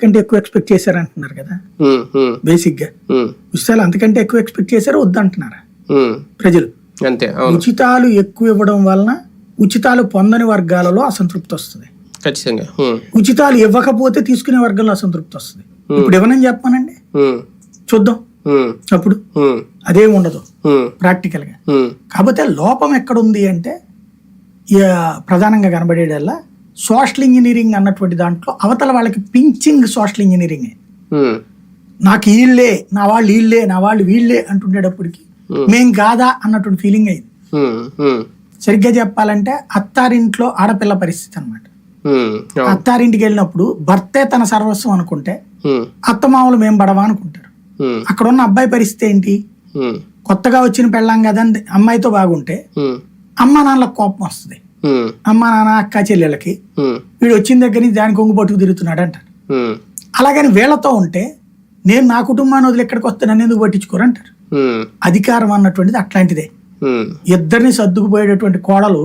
అంతకంటే ఎక్కువ ఎక్స్పెక్ట్ చేశారంటున్నారు కదా బేసిక్ గా. ఉచితాలు అంతకంటే ఎక్కువ ఎక్స్పెక్ట్ చేశారు వద్దంటున్నారా ప్రజలు? అంతే. ఉచితాలు ఎక్కువ ఇవ్వడం వలన ఉచితాలు పొందని వర్గాలలో అసంతృప్తి వస్తుంది. ఖచ్చితంగా. ఉచితాలు ఇవ్వకపోతే తీసుకునే వర్గంలో అసంతృప్తి వస్తుంది. ఇప్పుడు ఇవ్వనని చెప్పానండి, చూద్దాం అప్పుడు అదేం ఉండదు ప్రాక్టికల్ గా. కాకపోతే లోపం ఎక్కడుంది అంటే ప్రధానంగా కనబడేదల్లా సోషల్ ఇంజనీరింగ్ అన్నటువంటి దాంట్లో అవతల వాళ్ళకి పించింగ్ సోషల్ ఇంజనీరింగ్. నాకు వీళ్ళే, నా వాళ్ళు వీళ్ళే, నా వాళ్ళు వీళ్ళే అంటుండేటప్పటికి మేం కాదా అన్నటువంటి ఫీలింగ్ అయింది. సరిగ్గా చెప్పాలంటే అత్తారింట్లో ఆడపిల్ల పరిస్థితి అనమాట. అత్తారింటికి వెళ్ళినప్పుడు భర్తే తన సర్వస్వం అనుకుంటే అత్తమామలు మేం పడవా అనుకుంటారు. అక్కడ ఉన్న అబ్బాయి పరిస్థితి ఏంటి? కొత్తగా వచ్చిన పెళ్ళాం కదా అమ్మాయితో బాగుంటే అమ్మ నాన్నలకు కోపం వస్తుంది. అమ్మ నాన్న అక్క చెల్లెళ్ళకి వీడు వచ్చిన దగ్గర నుంచి దాని కొంగు పట్టుకు తిరుగుతున్నాడు అంటారు. అలాగని వీళ్ళతో ఉంటే నేను నా కుటుంబాన్ని వదిలి ఎక్కడికి వస్తే నన్ను ఎందుకు పట్టించుకోరు అంటారు. అధికారం అన్నటువంటిది అట్లాంటిదే. ఇద్దరిని సర్దుకుపోయేటటువంటి కోడలు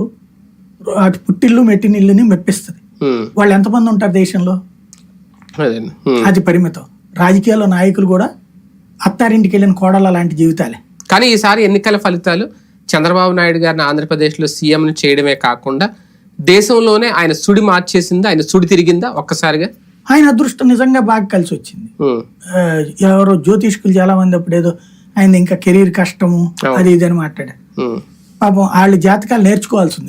అటు పుట్టిల్లు మెట్టినిల్లుని మెప్పిస్తుంది. వాళ్ళు ఎంతమంది ఉంటారు దేశంలో? అది పరిమితం. రాజకీయాల్లో నాయకులు కూడా అత్తారింటికి వెళ్ళిన కోడలు అలాంటి జీవితాలే. కానీ ఈసారి ఎన్నికల ఫలితాలు చంద్రబాబు నాయుడు గారిని ఆంధ్రప్రదేశ్లో సీఎంని చేయడమే కాకుండా దేశంలోనే ఆయన సుడి మార్చేసిందా, ఆయన సుడి తిరిగిందా ఒక్కసారిగా? ఆయన అదృష్టం నిజంగా బాగా కలిసి వచ్చింది. ఎవరో జ్యోతిష్కులు చాలా మంది అప్పుడు ఏదో ఆయన ఇంకా కెరీర్ కష్టము అది ఇది అని మాట్లాడారు. పాపం వాళ్ళు జాతకాలు నేర్చుకోవాల్సింది.